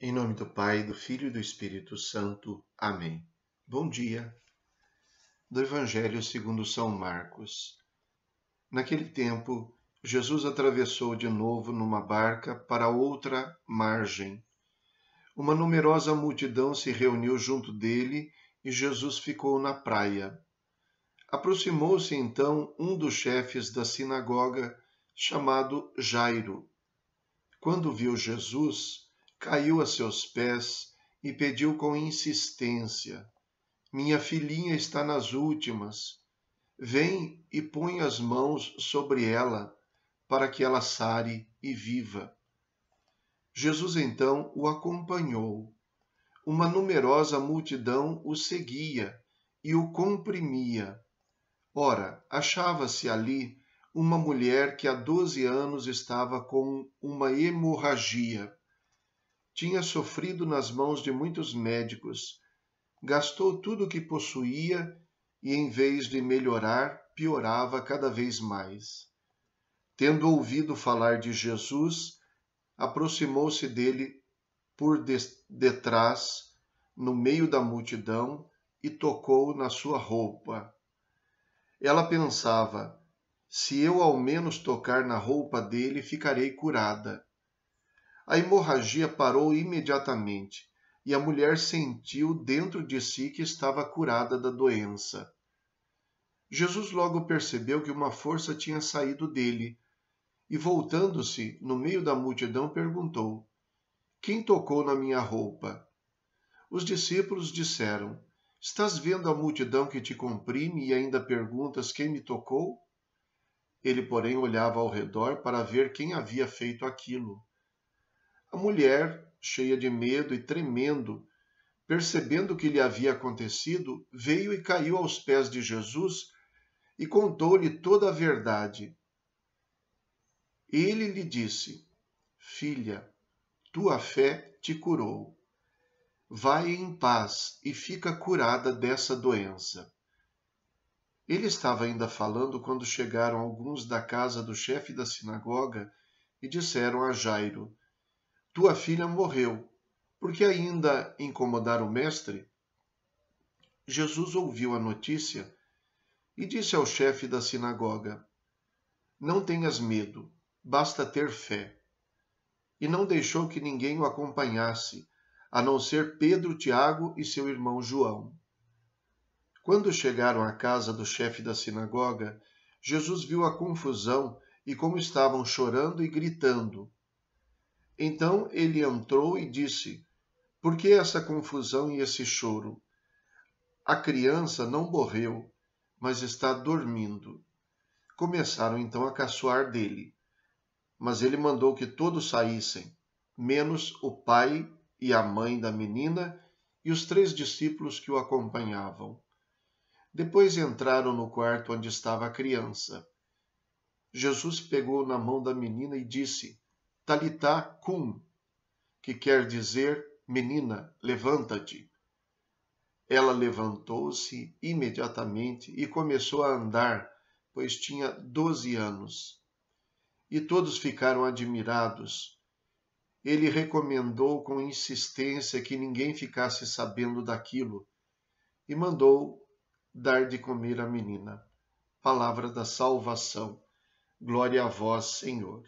Em nome do Pai, do Filho e do Espírito Santo. Amém. Bom dia. Do Evangelho segundo São Marcos. Naquele tempo, Jesus atravessou de novo numa barca para outra margem. Uma numerosa multidão se reuniu junto dele e Jesus ficou na praia. Aproximou-se então um dos chefes da sinagoga, chamado Jairo. Quando viu Jesus, caiu a seus pés e pediu com insistência: Minha filhinha está nas últimas. Vem e põe as mãos sobre ela, para que ela sare e viva. Jesus então o acompanhou. Uma numerosa multidão o seguia e o comprimia. Ora, achava-se ali uma mulher que há 12 anos estava com uma hemorragia. Tinha sofrido nas mãos de muitos médicos, gastou tudo o que possuía e, em vez de melhorar, piorava cada vez mais. Tendo ouvido falar de Jesus, aproximou-se dele por detrás, no meio da multidão, e tocou na sua roupa. Ela pensava: se eu ao menos tocar na roupa dele, ficarei curada. A hemorragia parou imediatamente e a mulher sentiu dentro de si que estava curada da doença. Jesus logo percebeu que uma força tinha saído dele e, voltando-se no meio da multidão, perguntou: Quem tocou na minha roupa? Os discípulos disseram: Estás vendo a multidão que te comprime e ainda perguntas quem me tocou? Ele, porém, olhava ao redor para ver quem havia feito aquilo. A mulher, cheia de medo e tremendo, percebendo o que lhe havia acontecido, veio e caiu aos pés de Jesus e contou-lhe toda a verdade. Ele lhe disse: Filha, tua fé te curou. Vai em paz e fica curada dessa doença. Ele estava ainda falando quando chegaram alguns da casa do chefe da sinagoga e disseram a Jairo: Tua filha morreu. Por que ainda incomodar o mestre? Jesus ouviu a notícia e disse ao chefe da sinagoga: Não tenhas medo, basta ter fé. E não deixou que ninguém o acompanhasse, a não ser Pedro, Tiago e seu irmão João. Quando chegaram à casa do chefe da sinagoga, Jesus viu a confusão e como estavam chorando e gritando. Então ele entrou e disse: Por que essa confusão e esse choro? A criança não morreu, mas está dormindo. Começaram então a caçoar dele. Mas ele mandou que todos saíssem, menos o pai e a mãe da menina e os 3 discípulos que o acompanhavam. Depois entraram no quarto onde estava a criança. Jesus pegou na mão da menina e disse: Talitá cum, que quer dizer: Menina, levanta-te. Ela levantou-se imediatamente e começou a andar, pois tinha 12 anos. E todos ficaram admirados. Ele recomendou com insistência que ninguém ficasse sabendo daquilo e mandou dar de comer à menina. Palavra da salvação. Glória a vós, Senhor.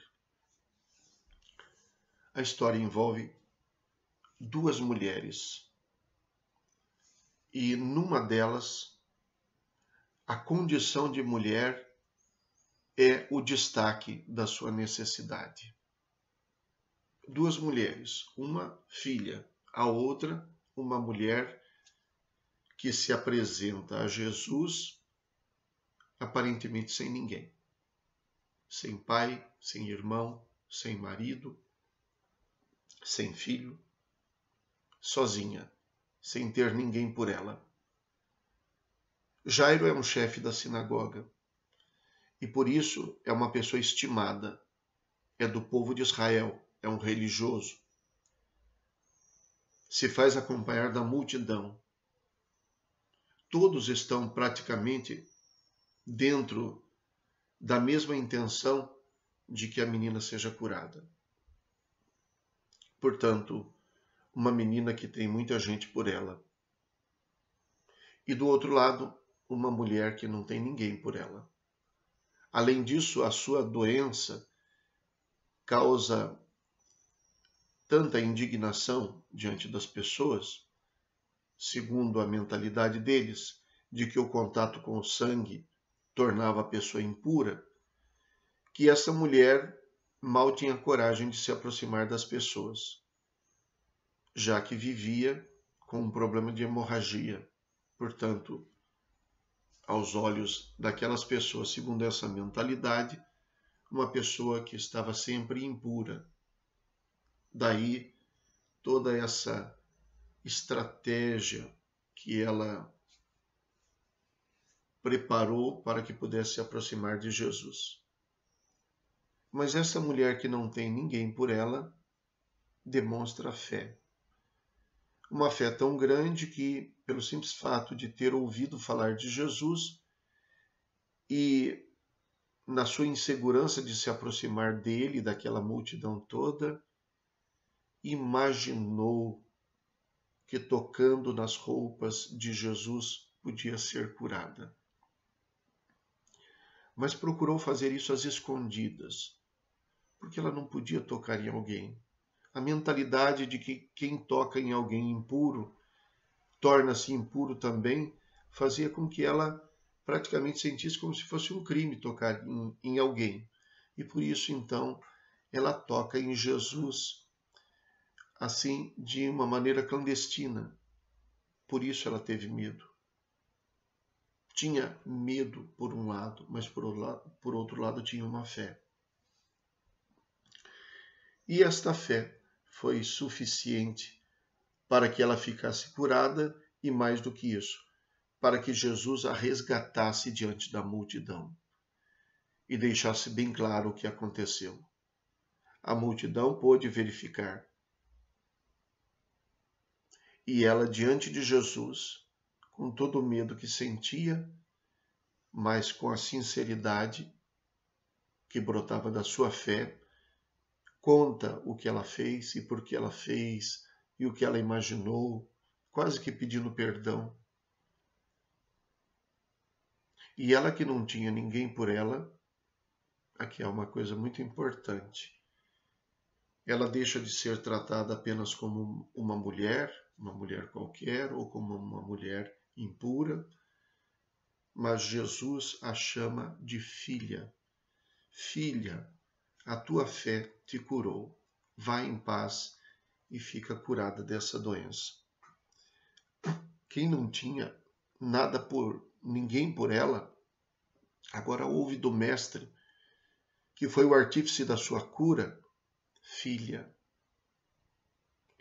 A história envolve 2 mulheres. E numa delas, a condição de mulher é o destaque da sua necessidade. 2 mulheres, uma filha, a outra uma mulher que se apresenta a Jesus aparentemente sem ninguém. Sem pai, sem irmão, sem marido, sem filho, sozinha, sem ter ninguém por ela. Jairo é um chefe da sinagoga e por isso é uma pessoa estimada, é do povo de Israel, é um religioso. Se faz acompanhar da multidão. Todos estão praticamente dentro da mesma intenção de que a menina seja curada. Portanto, uma menina que tem muita gente por ela. E do outro lado, uma mulher que não tem ninguém por ela. Além disso, a sua doença causa tanta indignação diante das pessoas, segundo a mentalidade deles, de que o contato com o sangue tornava a pessoa impura, que essa mulher mal tinha coragem de se aproximar das pessoas, já que vivia com um problema de hemorragia. Portanto, aos olhos daquelas pessoas, segundo essa mentalidade, uma pessoa que estava sempre impura. Daí toda essa estratégia que ela preparou para que pudesse se aproximar de Jesus. Mas essa mulher que não tem ninguém por ela demonstra fé. Uma fé tão grande que, pelo simples fato de ter ouvido falar de Jesus e na sua insegurança de se aproximar dele, daquela multidão toda, imaginou que tocando nas roupas de Jesus podia ser curada. Mas procurou fazer isso às escondidas, porque ela não podia tocar em alguém. A mentalidade de que quem toca em alguém impuro torna-se impuro também fazia com que ela praticamente sentisse como se fosse um crime tocar em alguém. E por isso, então, ela toca em Jesus assim de uma maneira clandestina. Por isso ela teve medo. Tinha medo por um lado, mas por outro lado tinha uma fé. E esta fé foi suficiente para que ela ficasse curada e, mais do que isso, para que Jesus a resgatasse diante da multidão e deixasse bem claro o que aconteceu. A multidão pôde verificar. E ela, diante de Jesus, com todo o medo que sentia, mas com a sinceridade que brotava da sua fé, conta o que ela fez e por que ela fez e o que ela imaginou, quase que pedindo perdão. E ela que não tinha ninguém por ela, aqui é uma coisa muito importante. Ela deixa de ser tratada apenas como uma mulher qualquer, ou como uma mulher impura, mas Jesus a chama de filha. Filha, a tua fé te curou. Vai em paz e fica curada dessa doença. Quem não tinha nada por ninguém por ela, agora ouve do Mestre, que foi o artífice da sua cura. Filha,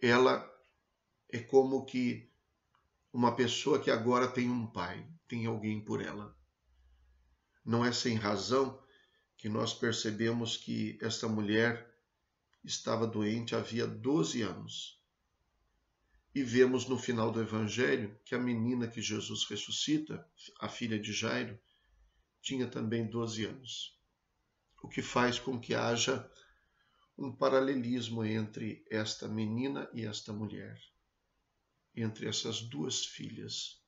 ela é como que uma pessoa que agora tem um pai, tem alguém por ela. Não é sem razão que nós percebemos que esta mulher estava doente havia 12 anos. E vemos no final do Evangelho que a menina que Jesus ressuscita, a filha de Jairo, tinha também 12 anos. O que faz com que haja um paralelismo entre esta menina e esta mulher, entre essas duas filhas.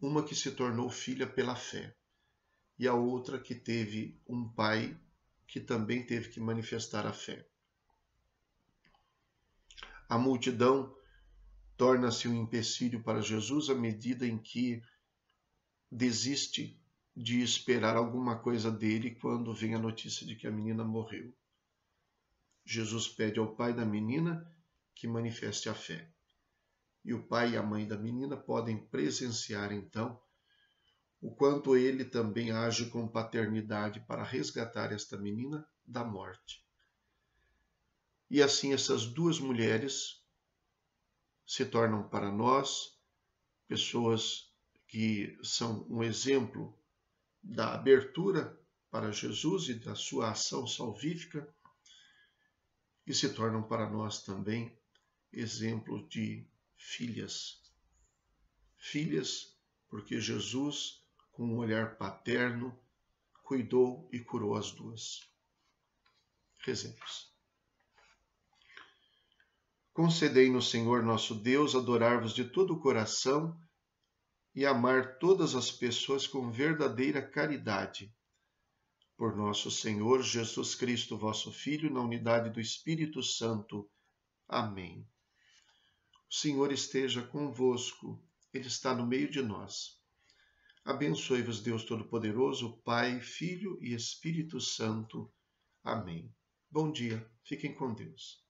Uma que se tornou filha pela fé e a outra que teve um pai que também teve que manifestar a fé. A multidão torna-se um empecilho para Jesus à medida em que desiste de esperar alguma coisa dele quando vem a notícia de que a menina morreu. Jesus pede ao pai da menina que manifeste a fé. E o pai e a mãe da menina podem presenciar, então, o quanto ele também age com paternidade para resgatar esta menina da morte. E assim essas duas mulheres se tornam para nós pessoas que são um exemplo da abertura para Jesus e da sua ação salvífica, e se tornam para nós também exemplo de filhas. Filhas, porque Jesus, com um olhar paterno, cuidou e curou as duas. Rezemos. Concedei-nos, Senhor nosso Deus, adorar-vos de todo o coração e amar todas as pessoas com verdadeira caridade. Por nosso Senhor Jesus Cristo, vosso Filho, na unidade do Espírito Santo. Amém. O Senhor esteja convosco, Ele está no meio de nós. Abençoe-vos, Deus Todo-Poderoso, Pai, Filho e Espírito Santo. Amém. Bom dia, fiquem com Deus.